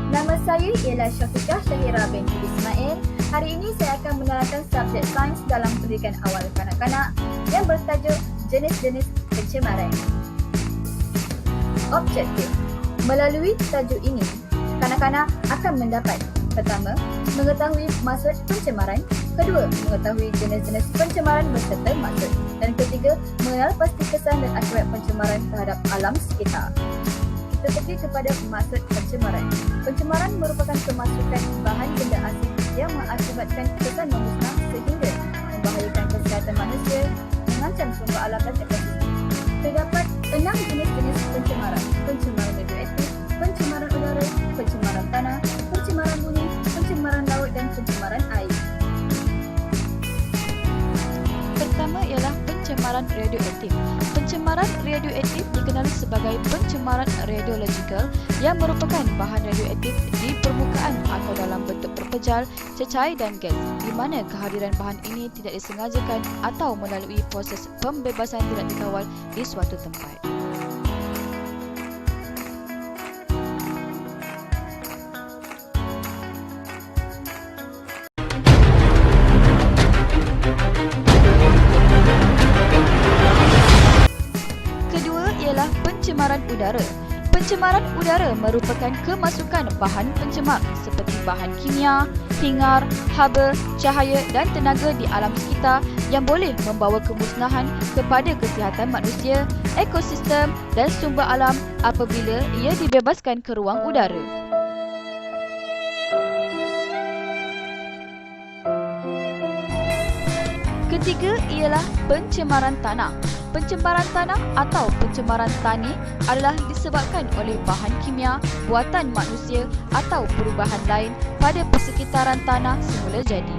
Nama saya ialah Syafiqah Syahira binti Ismail. Hari ini saya akan menerangkan subjek sains dalam pendidikan awal kanak-kanak yang bertajuk jenis-jenis pencemaran. Objektif: melalui tajuk ini, kanak-kanak akan mendapat: pertama, mengetahui maksud pencemaran; kedua, mengetahui jenis-jenis pencemaran berserta maksud; dan ketiga, mengenal pasti kesan dan akibat pencemaran terhadap alam sekitar. Kita pergi kepada maksud pencemaran. Pencemaran merupakan kemasukan bahan benda asing yang mengakibatkan kesan memusnah sehingga membahayakan kesihatan manusia, mengancam sumber alam dan ekosistem. Terdapat 6 jenis-jenis pencemaran: pencemaran radioaktif, pencemaran udara, pencemaran tanah, pencemaran bunyi, pencemaran laut dan pencemaran air. Pertama ialah pencemaran radioaktif. Pencemaran radioaktif dikenali sebagai pencemaran radiologikal yang merupakan bahan radioaktif di permukaan atau dalam bentuk terpejal, cecair dan gas, di mana kehadiran bahan ini tidak disengajakan atau melalui proses pembebasan tidak dikawal di suatu tempat. Pencemaran udara. Pencemaran udara merupakan kemasukan bahan pencemar seperti bahan kimia, hingar, haba, cahaya dan tenaga di alam sekitar yang boleh membawa kemusnahan kepada kesihatan manusia, ekosistem dan sumber alam apabila ia dibebaskan ke ruang udara. Ketiga ialah pencemaran tanah. Pencemaran tanah atau pencemaran tani adalah disebabkan oleh bahan kimia, buatan manusia atau perubahan lain pada persekitaran tanah semula jadi.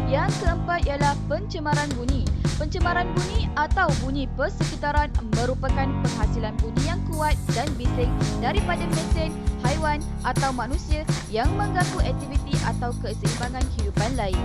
Yang keempat ialah pencemaran bunyi. Pencemaran bunyi atau bunyi persekitaran merupakan penghasilan bunyi yang kuat dan bising daripada mesin, haiwan atau manusia yang mengganggu aktiviti atau keseimbangan kehidupan lain.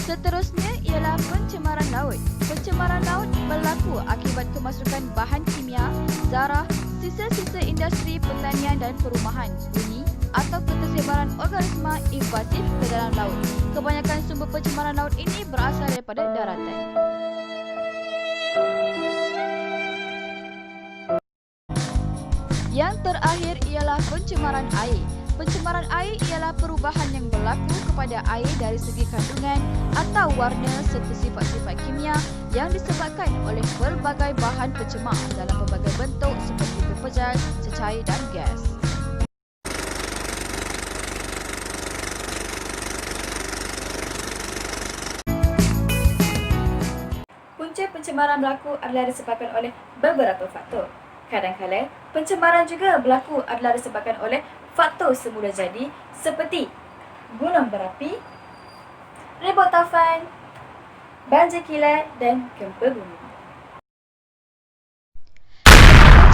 Seterusnya ialah pencemaran laut. Pencemaran laut berlaku akibat kemasukan bahan kimia, zarah, sisa-sisa industri pertanian dan perumahan, bunyi atau ketersebaran organisma invasif ke dalam laut. Kebanyakan sumber pencemaran laut ini berasal daripada daratan. Yang terakhir ialah pencemaran air. Pencemaran air ialah perubahan yang berlaku kepada air dari segi kandungan atau warna serta sifat-sifat kimia yang disebabkan oleh pelbagai bahan pencemar dalam pelbagai bentuk seperti terpejal, cecair dan gas. Punca pencemaran berlaku adalah disebabkan oleh beberapa faktor. Kadang-kadang, pencemaran juga berlaku adalah disebabkan oleh faktor semula jadi seperti gunung berapi, rebut taufan, banjir kilat dan gempa bumi.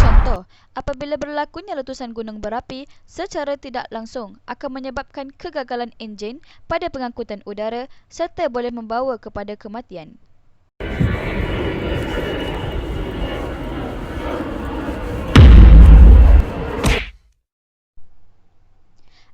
Contoh, apabila berlakunya letusan gunung berapi secara tidak langsung akan menyebabkan kegagalan enjin pada pengangkutan udara serta boleh membawa kepada kematian.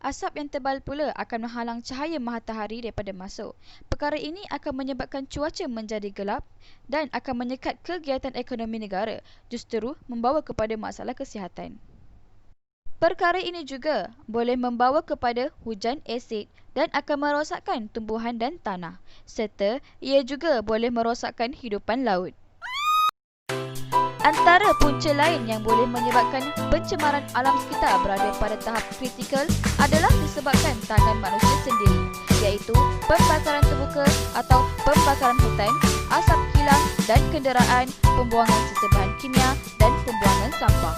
Asap yang tebal pula akan menghalang cahaya matahari daripada masuk. Perkara ini akan menyebabkan cuaca menjadi gelap dan akan menyekat kegiatan ekonomi negara, justeru membawa kepada masalah kesihatan. Perkara ini juga boleh membawa kepada hujan asid dan akan merosakkan tumbuhan dan tanah, serta ia juga boleh merosakkan hidupan laut. Antara punca lain yang boleh menyebabkan pencemaran alam sekitar berada pada tahap kritikal adalah disebabkan tangan manusia sendiri, iaitu pembakaran terbuka atau pembakaran hutan, asap kilang dan kenderaan, pembuangan sisa bahan kimia dan pembuangan sampah.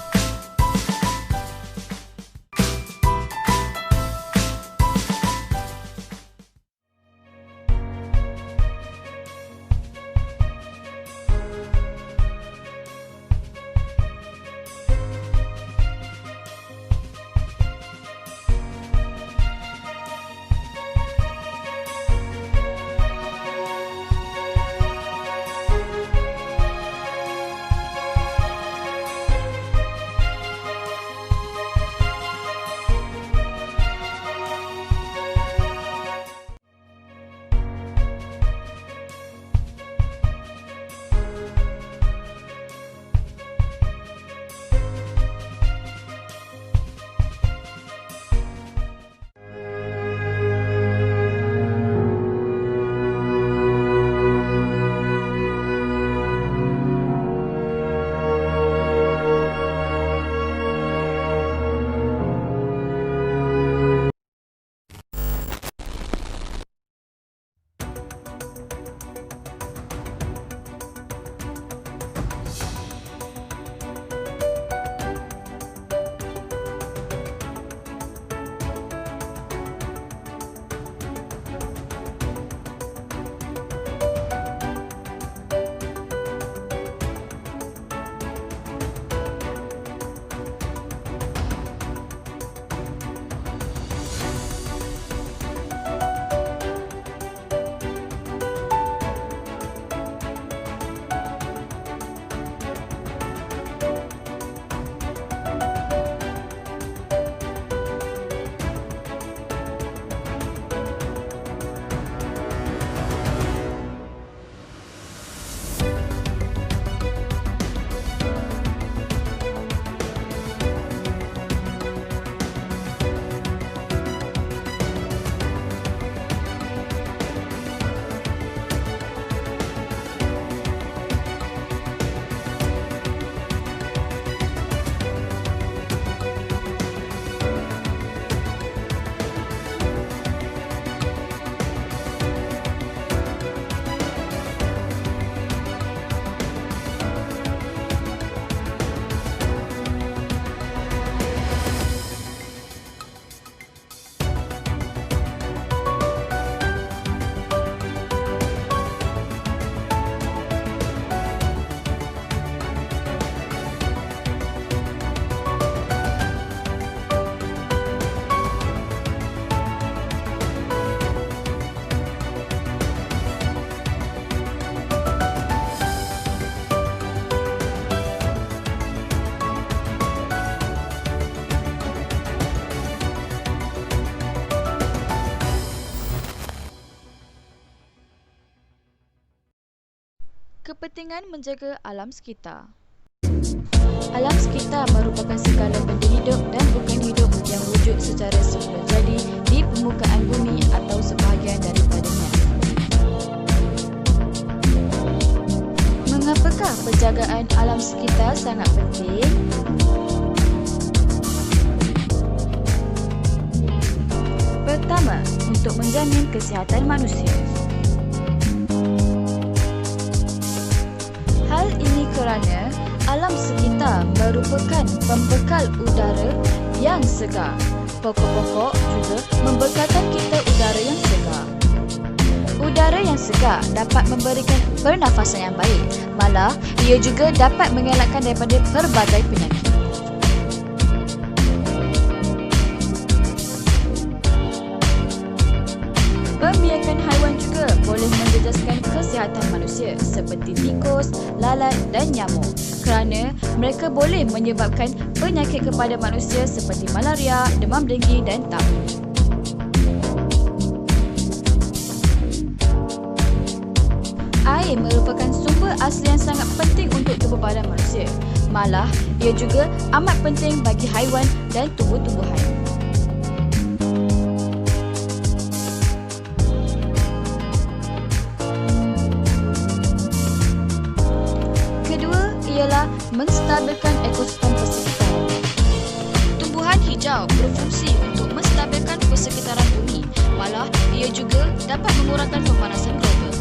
Kepentingan menjaga alam sekitar. Alam sekitar merupakan segala benda hidup dan bukan hidup yang wujud secara semula jadi di permukaan bumi atau sebahagian daripadanya. Mengapakah penjagaan alam sekitar sangat penting? Pertama, untuk menjamin kesihatan manusia. Hal ini kerana alam sekitar merupakan pembekal udara yang segar. Pokok-pokok juga membekalkan kita udara yang segar. Udara yang segar dapat memberikan pernafasan yang baik. Malah, ia juga dapat mengelakkan daripada pelbagai penyakit. Pembiakan haiwan juga boleh menjejaskan kesihatan manusia seperti tikus, lalat dan nyamuk kerana mereka boleh menyebabkan penyakit kepada manusia seperti malaria, demam denggi dan tamu. Air merupakan sumber asli yang sangat penting untuk tubuh badan manusia. Malah, ia juga amat penting bagi haiwan dan tumbuh-tumbuhan. Ialah menstabilkan ekosistem persekitaran. Tumbuhan hijau berfungsi untuk menstabilkan persekitaran bumi. Malah, ia juga dapat mengurangkan pemanasan global.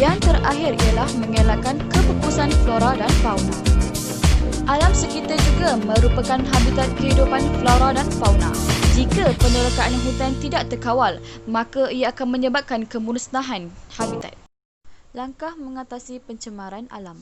Yang terakhir ialah mengelakkan kepupusan flora dan fauna. Alam sekitar juga merupakan habitat kehidupan flora dan fauna. Jika penerokaan hutan tidak terkawal, maka ia akan menyebabkan kemusnahan habitat. Langkah mengatasi pencemaran alam.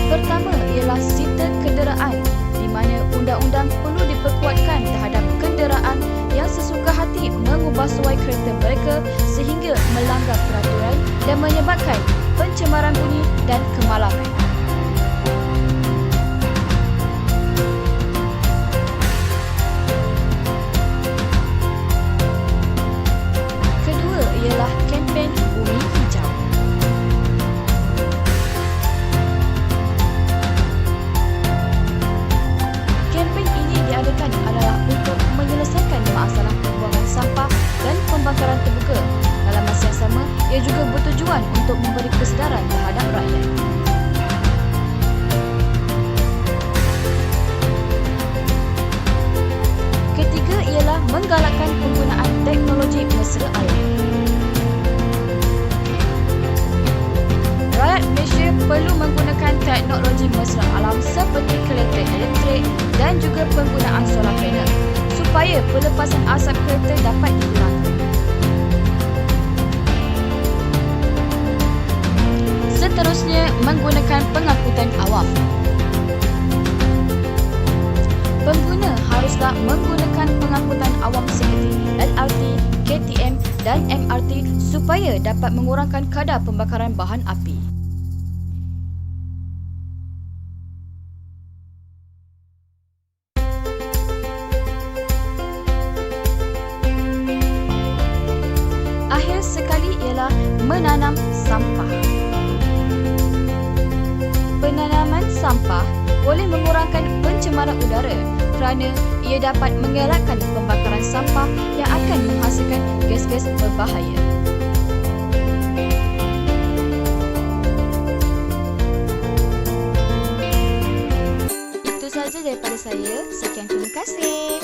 Pertama ialah sita kenderaan di mana undang-undang perlu diperkuatkan terhadap kenderaan yang sesuka hati mengubah suai kereta mereka sehingga melanggar peraturan dan menyebabkan pencemaran bunyi dan kemalangan. Kedua ialah kempen Bumi Hijau. Adalah untuk menyelesaikan masalah pembuangan sampah dan pembakaran terbuka. Dalam masa yang sama, ia juga bertujuan untuk memberi kesedaran terhadap rakyat. Ketiga ialah menggalakkan penggunaan teknologi mesra alam. Rakyat Malaysia perlu menggunakan teknologi mesra alam seperti kereta elektrik dan juga penggunaan solar panel supaya pelepasan asap kereta dapat dikurangkan. Seterusnya, menggunakan pengangkutan awam. Pengguna haruslah menggunakan pengangkutan awam seperti LRT, KTM dan MRT supaya dapat mengurangkan kadar pembakaran bahan api. Akhir sekali ialah menanam sampah. Penanaman sampah boleh mengurangkan pencemaran udara kerana ia dapat mengelakkan pembakaran sampah yang akan menghasilkan gas-gas berbahaya. Itu sahaja daripada saya. Sekian, terima kasih.